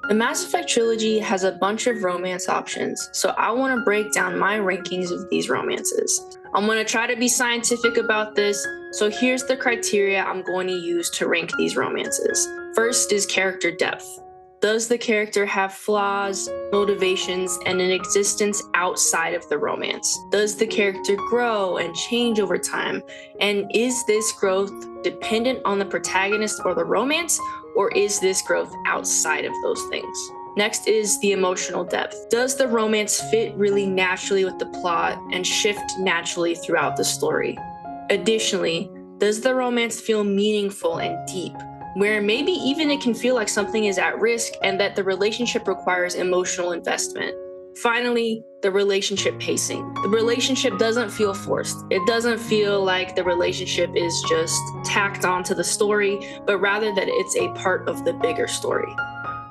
The Mass Effect trilogy has a bunch of romance options, so I want to break down my rankings of these romances. I'm going to try to be scientific about this, so here's the criteria I'm going to use to rank these romances. First is character depth. Does the character have flaws, motivations, and an existence outside of the romance? Does the character grow and change over time? And is this growth dependent on the protagonist or the romance, or is this growth outside of those things? Next is the emotional depth. Does the romance fit really naturally with the plot and shift naturally throughout the story? Additionally, does the romance feel meaningful and deep, where maybe even it can feel like something is at risk and that the relationship requires emotional investment? Finally, the relationship pacing. The relationship doesn't feel forced. It doesn't feel like the relationship is just tacked onto the story, but rather that it's a part of the bigger story.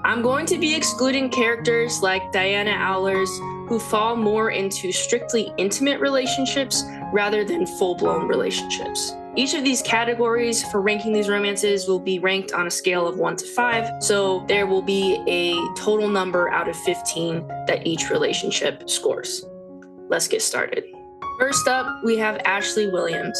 I'm going to be excluding characters like Diana Owlers, who fall more into strictly intimate relationships rather than full-blown relationships. Each of these categories for ranking these romances will be ranked on a scale of 1 to 5, so there will be a total number out of 15 that each relationship scores. Let's get started. First up, we have Ashley Williams.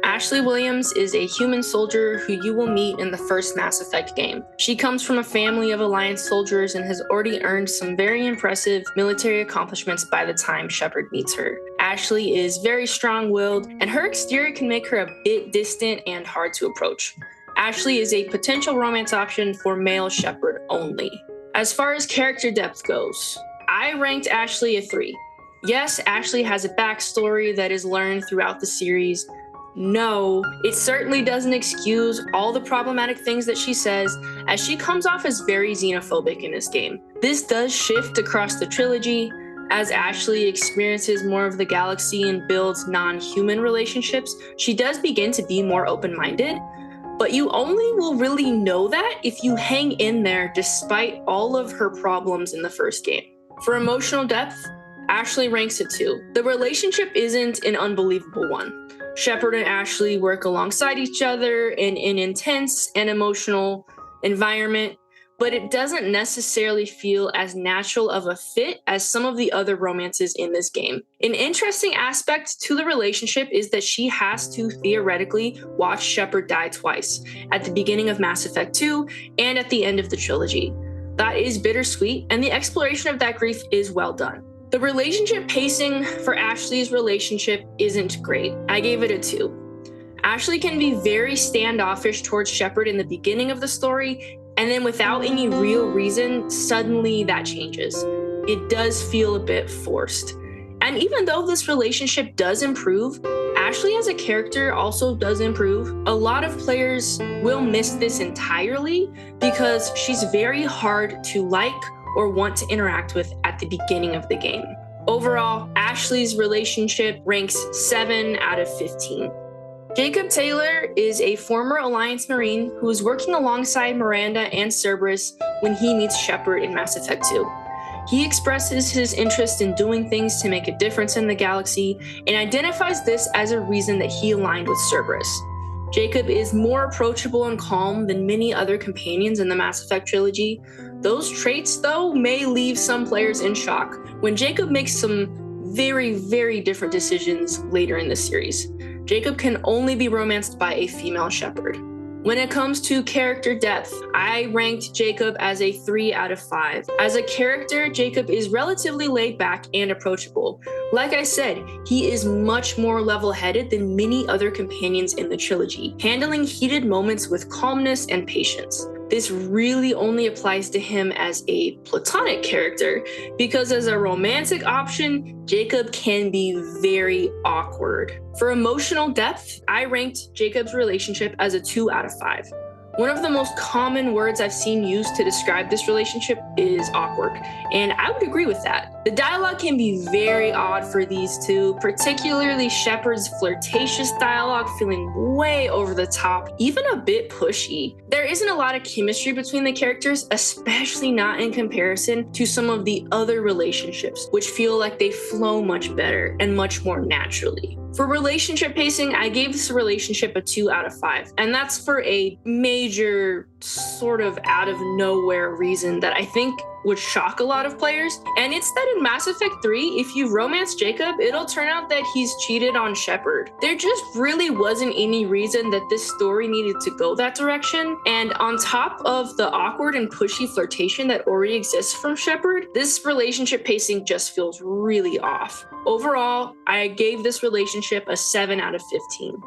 Ashley Williams is a human soldier who you will meet in the first Mass Effect game. She comes from a family of Alliance soldiers and has already earned some very impressive military accomplishments by the time Shepard meets her. Ashley is very strong-willed, and her exterior can make her a bit distant and hard to approach. Ashley is a potential romance option for male Shepard only. As far as character depth goes, I ranked Ashley a 3. Yes, Ashley has a backstory that is learned throughout the series. No, it certainly doesn't excuse all the problematic things that she says, as she comes off as very xenophobic in this game. This does shift across the trilogy, as Ashley experiences more of the galaxy and builds non-human relationships. She does begin to be more open-minded, but you only will really know that if you hang in there despite all of her problems in the first game. For emotional depth, Ashley ranks a 2. The relationship isn't an unbelievable one. Shepard and Ashley work alongside each other in an intense and emotional environment, but it doesn't necessarily feel as natural of a fit as some of the other romances in this game. An interesting aspect to the relationship is that she has to theoretically watch Shepard die twice, at the beginning of Mass Effect 2 and at the end of the trilogy. That is bittersweet, and the exploration of that grief is well done. The relationship pacing for Ashley's relationship isn't great. I gave it a 2. Ashley can be very standoffish towards Shepard in the beginning of the story, and then without any real reason, suddenly that changes. It does feel a bit forced. And even though this relationship does improve, Ashley as a character also does improve. A lot of players will miss this entirely because she's very hard to like or want to interact with at the beginning of the game. Overall, Ashley's relationship ranks 7 out of 15. Jacob Taylor is a former Alliance Marine who is working alongside Miranda and Cerberus when he meets Shepard in Mass Effect 2. He expresses his interest in doing things to make a difference in the galaxy and identifies this as a reason that he aligned with Cerberus. Jacob is more approachable and calm than many other companions in the Mass Effect trilogy. Those traits, though, may leave some players in shock when Jacob makes some very, very different decisions later in the series. Jacob can only be romanced by a female Shepard. When it comes to character depth, I ranked Jacob as a 3 out of 5. As a character, Jacob is relatively laid back and approachable. Like I said, he is much more level-headed than many other companions in the trilogy, handling heated moments with calmness and patience. This really only applies to him as a platonic character, because as a romantic option, Jacob can be very awkward. For emotional depth, I ranked Jacob's relationship as a 2 out of 5. One of the most common words I've seen used to describe this relationship is awkward, and I would agree with that. The dialogue can be very odd for these two, particularly Shepard's flirtatious dialogue feeling way over the top, even a bit pushy. There isn't a lot of chemistry between the characters, especially not in comparison to some of the other relationships, which feel like they flow much better and much more naturally. For relationship pacing, I gave this relationship a 2 out of 5, and that's for a major sort of out of nowhere reason that I think would shock a lot of players. And it's that in Mass Effect 3, if you romance Jacob, it'll turn out that he's cheated on Shepard. There just really wasn't any reason that this story needed to go that direction. And on top of the awkward and pushy flirtation that already exists from Shepard, this relationship pacing just feels really off. Overall, I gave this relationship a 7 out of 15.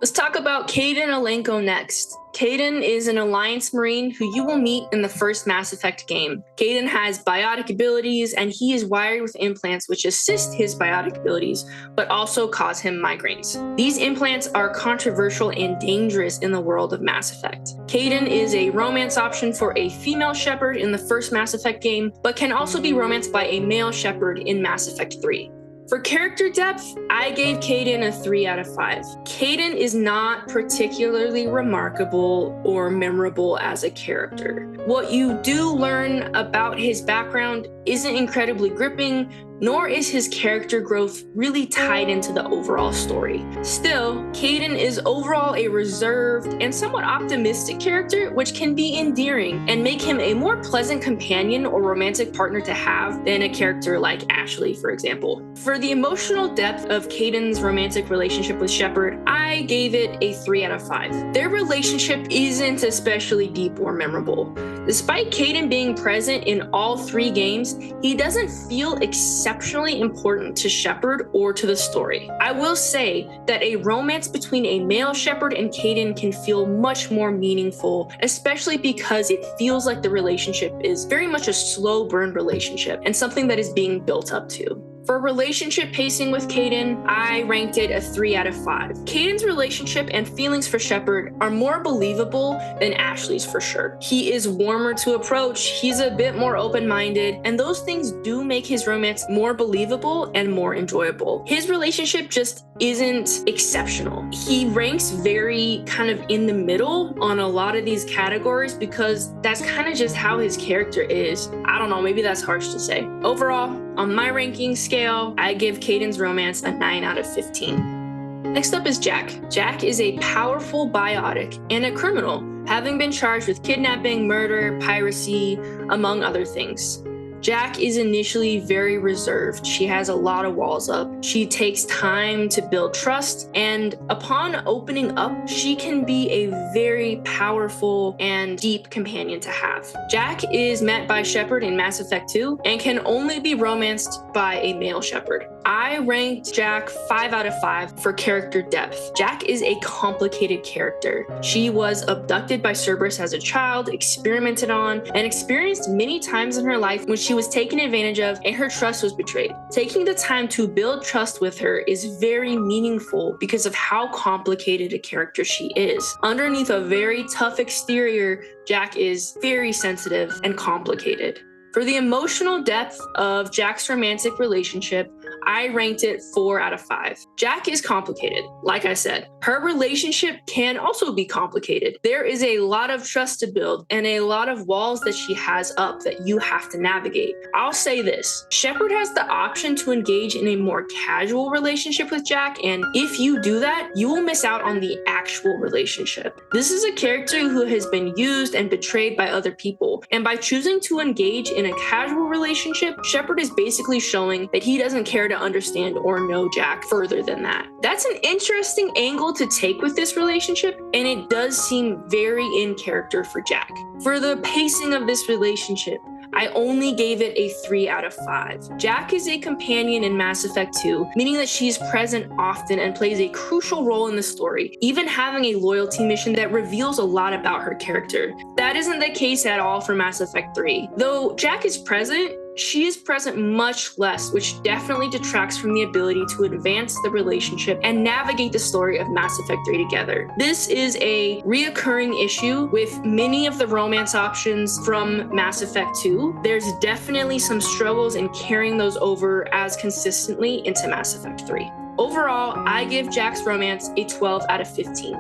Let's talk about Kaidan Alenko next. Kaidan is an Alliance Marine who you will meet in the first Mass Effect game. Kaidan has biotic abilities, and he is wired with implants which assist his biotic abilities, but also cause him migraines. These implants are controversial and dangerous in the world of Mass Effect. Kaidan is a romance option for a female Shepard in the first Mass Effect game, but can also be romanced by a male Shepard in Mass Effect 3. For character depth, I gave Kaidan a 3 out of 5. Kaidan is not particularly remarkable or memorable as a character. What you do learn about his background isn't incredibly gripping, nor is his character growth really tied into the overall story. Still, Kaidan is overall a reserved and somewhat optimistic character, which can be endearing and make him a more pleasant companion or romantic partner to have than a character like Ashley, for example. For the emotional depth of Kaidan's romantic relationship with Shepard, I gave it a 3 out of 5. Their relationship isn't especially deep or memorable. Despite Kaidan being present in all 3 games, he doesn't feel exceptionally important to Shepard or to the story. I will say that a romance between a male Shepard and Kaidan can feel much more meaningful, especially because it feels like the relationship is very much a slow burn relationship and something that is being built up to. For relationship pacing with Kaidan, I ranked it a 3 out of 5. Kaidan's relationship and feelings for Shepard are more believable than Ashley's for sure. He is warmer to approach, he's a bit more open-minded, and those things do make his romance more believable and more enjoyable. His relationship just isn't exceptional. He ranks very kind of in the middle on a lot of these categories because that's kind of just how his character is. I don't know, maybe that's harsh to say. Overall, on my ranking scale, I give Kaidan's romance a 9 out of 15. Next up is Jack. Jack is a powerful biotic and a criminal, having been charged with kidnapping, murder, piracy, among other things. Jack is initially very reserved. She has a lot of walls up. She takes time to build trust, and upon opening up, she can be a very powerful and deep companion to have. Jack is met by Shepard in Mass Effect 2 and can only be romanced by a male Shepard. I ranked Jack 5 out of 5 for character depth. Jack is a complicated character. She was abducted by Cerberus as a child, experimented on, and experienced many times in her life when she was taken advantage of and her trust was betrayed. Taking the time to build trust with her is very meaningful because of how complicated a character she is. Underneath a very tough exterior, Jack is very sensitive and complicated. For the emotional depth of Jack's romantic relationship, I ranked it 4 out of 5. Jack is complicated, like I said. Her relationship can also be complicated. There is a lot of trust to build and a lot of walls that she has up that you have to navigate. I'll say this, Shepard has the option to engage in a more casual relationship with Jack, and if you do that, you will miss out on the actual relationship. This is a character who has been used and betrayed by other people, and by choosing to engage in a casual relationship, Shepard is basically showing that he doesn't care to understand or know Jack further than that. That's an interesting angle to take with this relationship, and it does seem very in character for Jack. For the pacing of this relationship, I only gave it a 3 out of 5. Jack is a companion in Mass Effect 2, meaning that she's present often and plays a crucial role in the story, even having a loyalty mission that reveals a lot about her character. That isn't the case at all for Mass Effect 3. Though Jack is present, she is present much less, which definitely detracts from the ability to advance the relationship and navigate the story of Mass Effect 3 together. This is a reoccurring issue with many of the romance options from Mass Effect 2. There's definitely some struggles in carrying those over as consistently into Mass Effect 3. Overall, I give Jack's romance a 12 out of 15.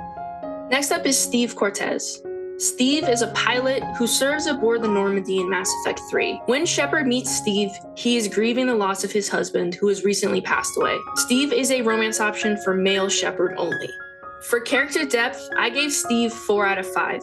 Next up is Steve Cortez. Steve is a pilot who serves aboard the Normandy in Mass Effect 3. When Shepard meets Steve, he is grieving the loss of his husband, who has recently passed away. Steve is a romance option for male Shepard only. For character depth, I gave Steve 4 out of 5.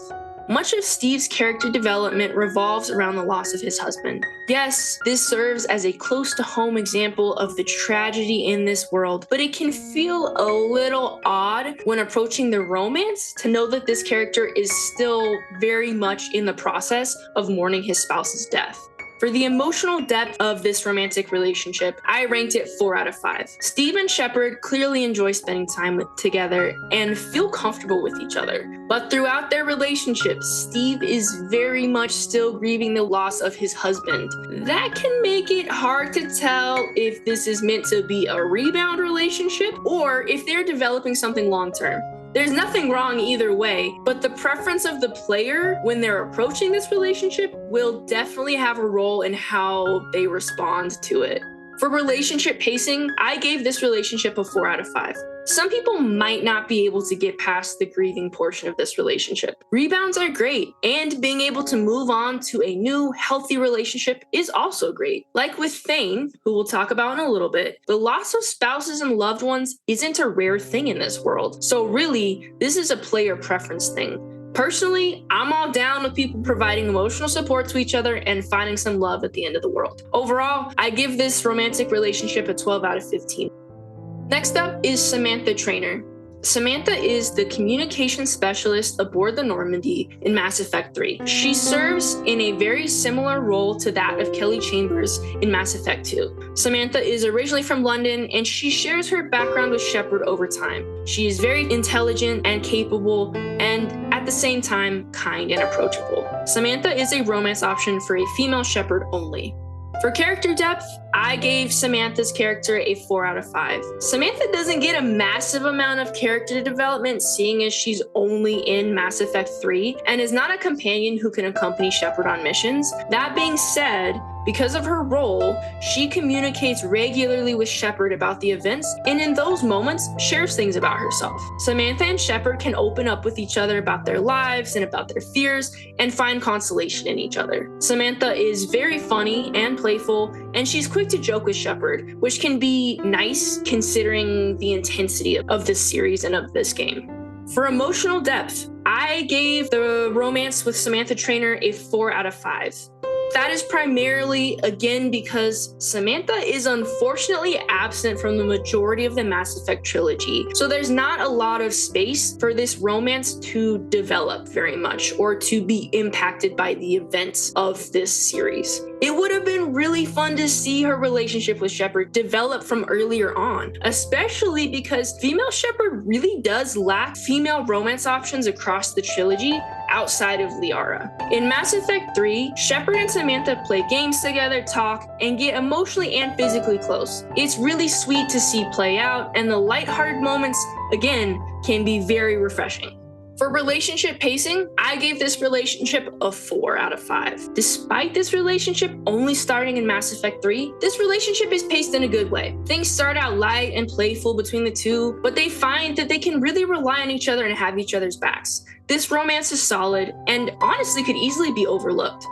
Much of Steve's character development revolves around the loss of his husband. Yes, this serves as a close-to-home example of the tragedy in this world, but it can feel a little odd when approaching the romance to know that this character is still very much in the process of mourning his spouse's death. For the emotional depth of this romantic relationship, I ranked it 4 out of 5. Steve and Shepard clearly enjoy spending time together and feel comfortable with each other. But throughout their relationship, Steve is very much still grieving the loss of his husband. That can make it hard to tell if this is meant to be a rebound relationship or if they're developing something long-term. There's nothing wrong either way, but the preference of the player when they're approaching this relationship will definitely have a role in how they respond to it. For relationship pacing, I gave this relationship a 4 out of 5. Some people might not be able to get past the grieving portion of this relationship. Rebounds are great, and being able to move on to a new, healthy relationship is also great. Like with Thane, who we'll talk about in a little bit, the loss of spouses and loved ones isn't a rare thing in this world. So really, this is a player preference thing. Personally, I'm all down with people providing emotional support to each other and finding some love at the end of the world. Overall, I give this romantic relationship a 12 out of 15. Next up is Samantha Traynor. Samantha is the communication specialist aboard the Normandy in Mass Effect 3. She serves in a very similar role to that of Kelly Chambers in Mass Effect 2. Samantha is originally from London, and she shares her background with Shepard over time. She is very intelligent and capable, and at the same time, kind and approachable. Samantha is a romance option for a female Shepard only. For character depth, I gave Samantha's character a 4 out of 5. Samantha doesn't get a massive amount of character development, seeing as she's only in Mass Effect 3 and is not a companion who can accompany Shepard on missions. That being said, because of her role, she communicates regularly with Shepard about the events, and in those moments, shares things about herself. Samantha and Shepard can open up with each other about their lives and about their fears, and find consolation in each other. Samantha is very funny and playful, and she's quick to joke with Shepard, which can be nice considering the intensity of this series and of this game. For emotional depth, I gave the romance with Samantha Traynor a 4 out of 5. That is primarily, again, because Samantha is unfortunately absent from the majority of the Mass Effect trilogy. So there's not a lot of space for this romance to develop very much or to be impacted by the events of this series. It would have been really fun to see her relationship with Shepard develop from earlier on, especially because female Shepard really does lack female romance options across the trilogy outside of Liara. In Mass Effect 3, Shepard and Samantha play games together, talk, and get emotionally and physically close. It's really sweet to see play out, and the lighthearted moments, again, can be very refreshing. For relationship pacing, I gave this relationship a 4 out of 5. Despite this relationship only starting in Mass Effect 3, this relationship is paced in a good way. Things start out light and playful between the two, but they find that they can really rely on each other and have each other's backs. This romance is solid and honestly could easily be overlooked.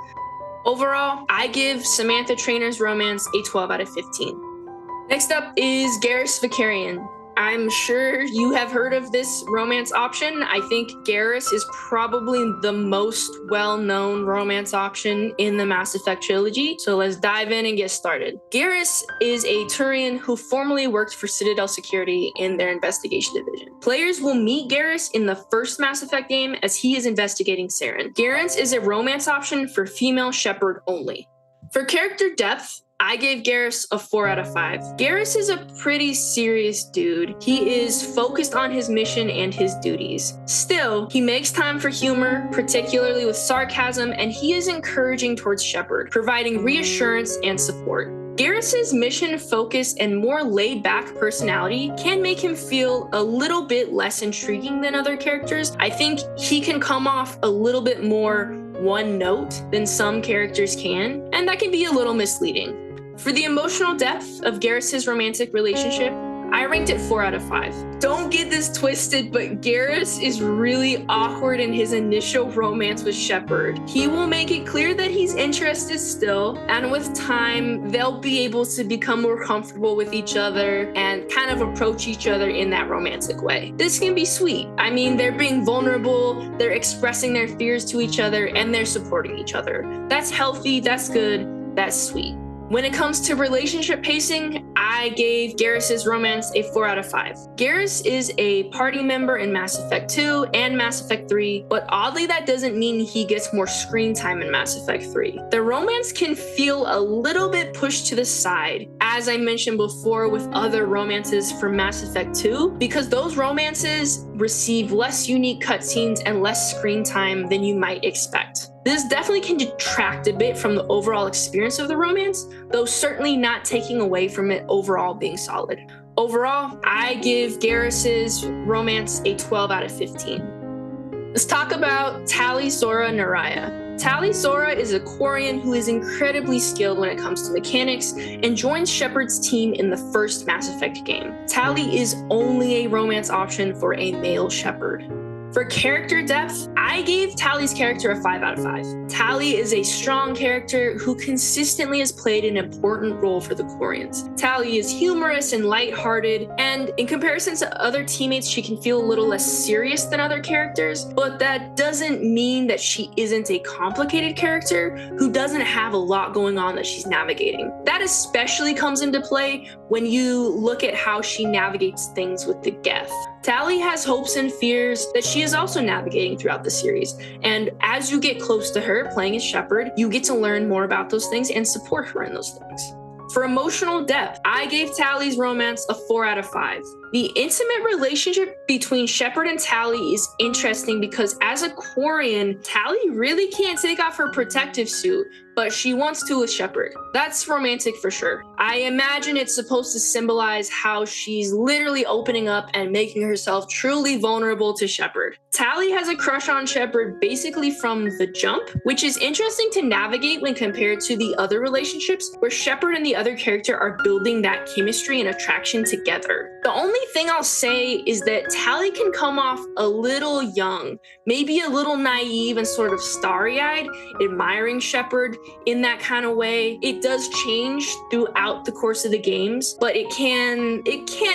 Overall, I give Samantha Traynor's romance a 12 out of 15. Next up is Garrus Vakarian. I'm sure you have heard of this romance option. I think Garrus is probably the most well-known romance option in the Mass Effect trilogy. So let's dive in and get started. Garrus is a Turian who formerly worked for Citadel Security in their investigation division. Players will meet Garrus in the first Mass Effect game as he is investigating Saren. Garrus is a romance option for female Shepard only. For character depth, I gave Garrus a 4 out of 5. Garrus is a pretty serious dude. He is focused on his mission and his duties. Still, he makes time for humor, particularly with sarcasm, and he is encouraging towards Shepard, providing reassurance and support. Garrus's mission focus and more laid-back personality can make him feel a little bit less intriguing than other characters. I think he can come off a little bit more one note than some characters can, and that can be a little misleading. For the emotional depth of Garrus's romantic relationship, I ranked it 4 out of 5. Don't get this twisted, but Garrus is really awkward in his initial romance with Shepard. He will make it clear that he's interested still, and with time, they'll be able to become more comfortable with each other and kind of approach each other in that romantic way. This can be sweet. I mean, they're being vulnerable, they're expressing their fears to each other, and they're supporting each other. That's healthy, that's good, that's sweet. When it comes to relationship pacing, I gave Garrus's romance a 4 out of 5. Garrus is a party member in Mass Effect 2 and Mass Effect 3, but oddly that doesn't mean he gets more screen time in Mass Effect 3. The romance can feel a little bit pushed to the side, as I mentioned before with other romances from Mass Effect 2, because those romances receive less unique cutscenes and less screen time than you might expect. This definitely can detract a bit from the overall experience of the romance, though certainly not taking away from it overall being solid. Overall, I give Garrus's romance a 12 out of 15. Let's talk about Tali'Zorah and Rayya. Tali'Zorah is a Quarian who is incredibly skilled when it comes to mechanics and joins Shepard's team in the first Mass Effect game. Tali is only a romance option for a male Shepard. For character depth, I gave Tali's character a 5 out of 5. Tali is a strong character who consistently has played an important role for the Quarians. Tali is humorous and lighthearted, and in comparison to other teammates, she can feel a little less serious than other characters, but that doesn't mean that she isn't a complicated character who doesn't have a lot going on that she's navigating. That especially comes into play when you look at how she navigates things with the Geth. Tali has hopes and fears that she is also navigating throughout the series, and as you get close to her playing as Shepard, you get to learn more about those things and support her in those things. For emotional depth, I gave Tali's romance a 4 out of 5. The intimate relationship between Shepard and Tali is interesting because as a Quarian, Tali really can't take off her protective suit, but she wants to with Shepard. That's romantic for sure. I imagine it's supposed to symbolize how she's literally opening up and making herself truly vulnerable to Shepard. Tali has a crush on Shepard basically from the jump, which is interesting to navigate when compared to the other relationships where Shepard and the other character are building that chemistry and attraction together. The only thing I'll say is that Tali can come off a little young, maybe a little naive and sort of starry-eyed, admiring Shepard in that kind of way. It does change throughout the course of the games, but it can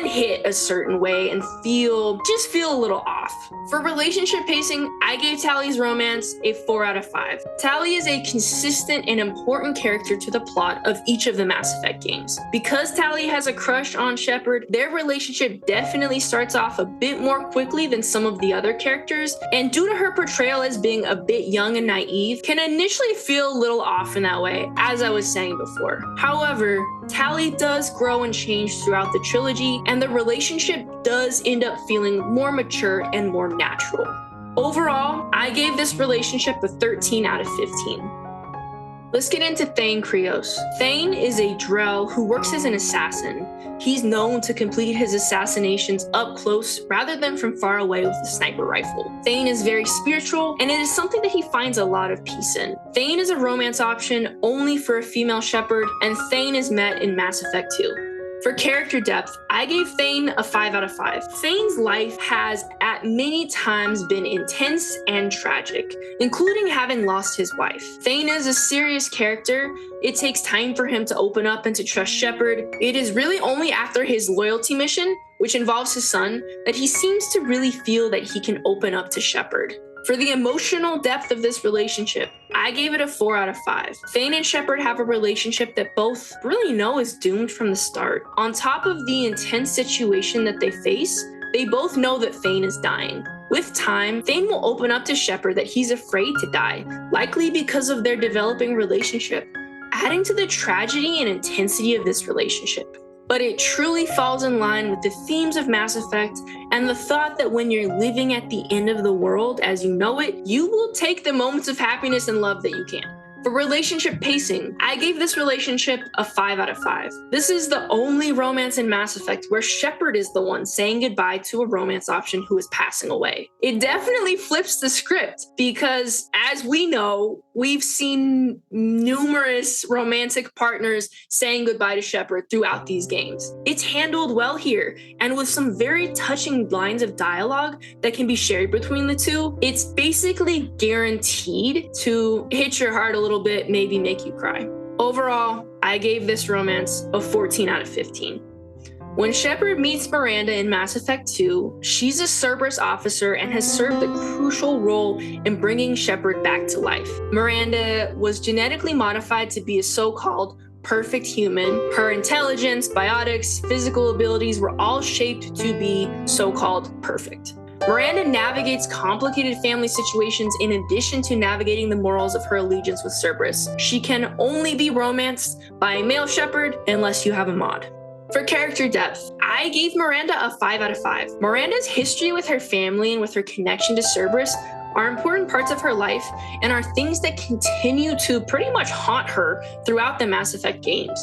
hit a certain way and feel a little off. For relationship pacing, I gave Tali's romance a 4 out of 5. Tali is a consistent and important character to the plot of each of the Mass Effect games. Because Tali has a crush on Shepard, their relationship definitely starts off a bit more quickly than some of the other characters, and due to her portrayal as being a bit young and naive, can initially feel a little off in that way, as I was saying before. However, Tali does grow and change throughout the trilogy, and the relationship does end up feeling more mature and more natural. Overall, I gave this relationship a 13 out of 15. Let's get into Thane Krios. Thane is a Drell who works as an assassin. He's known to complete his assassinations up close rather than from far away with a sniper rifle. Thane is very spiritual, and it is something that he finds a lot of peace in. Thane is a romance option only for a female Shepard, and Thane is met in Mass Effect 2. For character depth, I gave Thane a 5 out of 5. Thane's life has at many times been intense and tragic, including having lost his wife. Thane is a serious character. It takes time for him to open up and to trust Shepard. It is really only after his loyalty mission, which involves his son, that he seems to really feel that he can open up to Shepard. For the emotional depth of this relationship, I gave it a 4 out of 5. Thane and Shepard have a relationship that both really know is doomed from the start. On top of the intense situation that they face, they both know that Thane is dying. With time, Thane will open up to Shepard that he's afraid to die, likely because of their developing relationship, adding to the tragedy and intensity of this relationship. But it truly falls in line with the themes of Mass Effect and the thought that when you're living at the end of the world as you know it, you will take the moments of happiness and love that you can. For relationship pacing, I gave this relationship a 5 out of 5. This is the only romance in Mass Effect where Shepard is the one saying goodbye to a romance option who is passing away. It definitely flips the script because, as we know, we've seen numerous romantic partners saying goodbye to Shepard throughout these games. It's handled well here, and with some very touching lines of dialogue that can be shared between the two, it's basically guaranteed to hit your heart a little bit, maybe make you cry. Overall, I gave this romance a 14 out of 15. When Shepard meets Miranda in Mass Effect 2, she's a Cerberus officer and has served a crucial role in bringing Shepard back to life. Miranda was genetically modified to be a so-called perfect human. Her intelligence, biotics, physical abilities were all shaped to be so-called perfect. Miranda navigates complicated family situations in addition to navigating the morals of her allegiance with Cerberus. She can only be romanced by a male Shepard unless you have a mod. For character depth, I gave Miranda a 5 out of 5. Miranda's history with her family and with her connection to Cerberus are important parts of her life and are things that continue to pretty much haunt her throughout the Mass Effect games.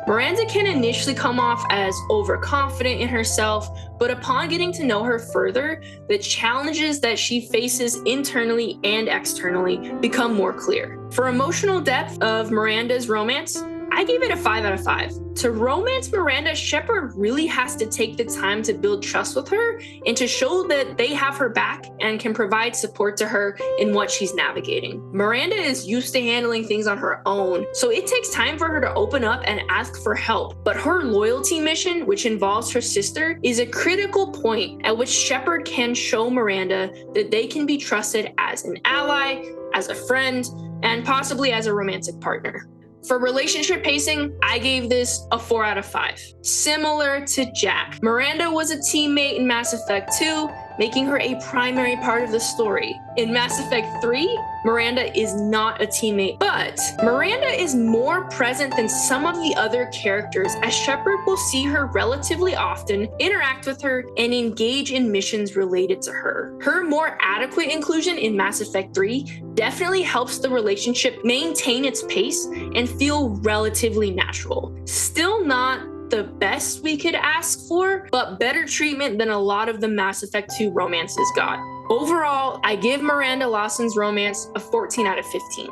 Miranda can initially come off as overconfident in herself, but upon getting to know her further, the challenges that she faces internally and externally become more clear. For emotional depth of Miranda's romance, I gave it a 5 out of 5. To romance Miranda, Shepard really has to take the time to build trust with her and to show that they have her back and can provide support to her in what she's navigating. Miranda is used to handling things on her own, so it takes time for her to open up and ask for help. But her loyalty mission, which involves her sister, is a critical point at which Shepard can show Miranda that they can be trusted as an ally, as a friend, and possibly as a romantic partner. For relationship pacing, I gave this a 4 out of 5. Similar to Jack, Miranda was a teammate in Mass Effect 2, making her a primary part of the story. In Mass Effect 3, Miranda is not a teammate, but Miranda is more present than some of the other characters, as Shepard will see her relatively often, interact with her, and engage in missions related to her. Her more adequate inclusion in Mass Effect 3 definitely helps the relationship maintain its pace and feel relatively natural. Still not the best we could ask for, but better treatment than a lot of the Mass Effect 2 romances got. Overall, I give Miranda Lawson's romance a 14 out of 15.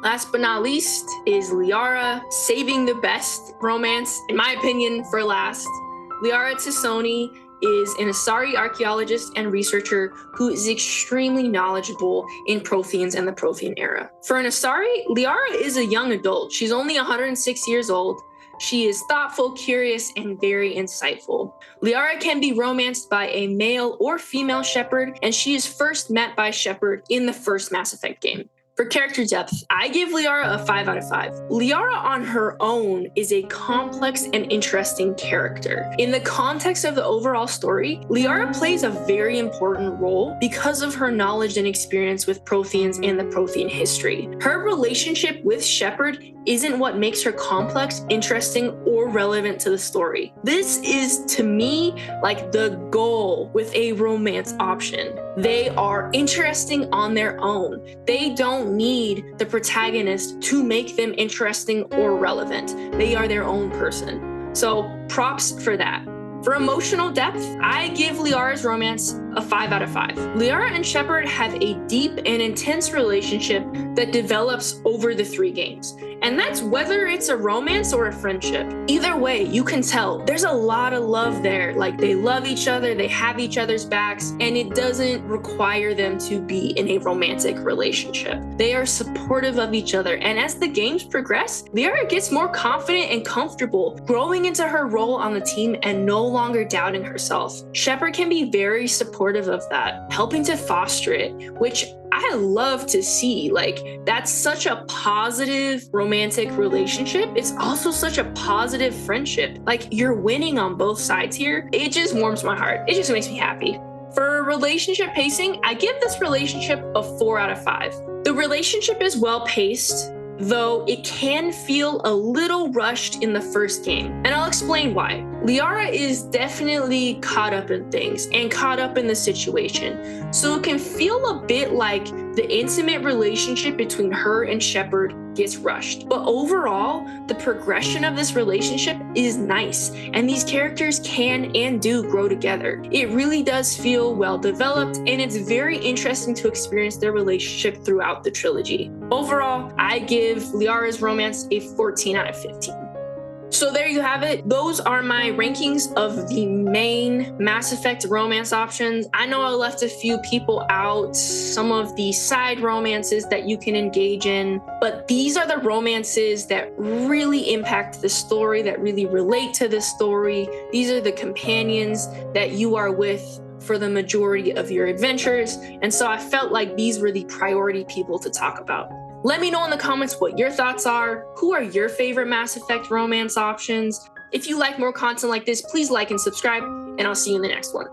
Last but not least is Liara, saving the best romance, in my opinion, for last. Liara T'Soni is an Asari archaeologist and researcher who is extremely knowledgeable in Protheans and the Prothean era. For an Asari, Liara is a young adult. She's only 106 years old. She is thoughtful, curious, and very insightful. Liara can be romanced by a male or female Shepard, and she is first met by Shepard in the first Mass Effect game. For character depth, I give Liara a 5 out of 5. Liara on her own is a complex and interesting character. In the context of the overall story, Liara plays a very important role because of her knowledge and experience with Protheans and the Prothean history. Her relationship with Shepard isn't what makes her complex, interesting, or relevant to the story. This is, to me, like the goal with a romance option. They are interesting on their own. They don't need the protagonist to make them interesting or relevant. They are their own person. So props for that. For emotional depth, I give Liara's romance a 5 out of 5. Liara and Shepard have a deep and intense relationship that develops over the 3 games. And that's whether it's a romance or a friendship. Either way, you can tell there's a lot of love there. Like, they love each other, they have each other's backs, and it doesn't require them to be in a romantic relationship. They are supportive of each other. And as the games progress, Liara gets more confident and comfortable, growing into her role on the team and no longer doubting herself. Shepard can be very supportive of that, helping to foster it, which I love to see. Like, that's such a positive romantic relationship. It's also such a positive friendship. Like, you're winning on both sides here. It just warms my heart. It just makes me happy. For relationship pacing, I give this relationship a 4 out of 5. The relationship is well paced, though it can feel a little rushed in the first game, and I'll explain why. Liara is definitely caught up in things and caught up in the situation, so it can feel a bit like The intimate relationship between her and Shepard gets rushed. But overall, the progression of this relationship is nice, and these characters can and do grow together. It really does feel well developed, and it's very interesting to experience their relationship throughout the trilogy. Overall, I give Liara's romance a 14 out of 15. So there you have it. Those are my rankings of the main Mass Effect romance options. I know I left a few people out, some of the side romances that you can engage in, but these are the romances that really impact the story, that really relate to the story. These are the companions that you are with for the majority of your adventures. And so I felt like these were the priority people to talk about. Let me know in the comments what your thoughts are. Who are your favorite Mass Effect romance options? If you like more content like this, please like and subscribe, and I'll see you in the next one.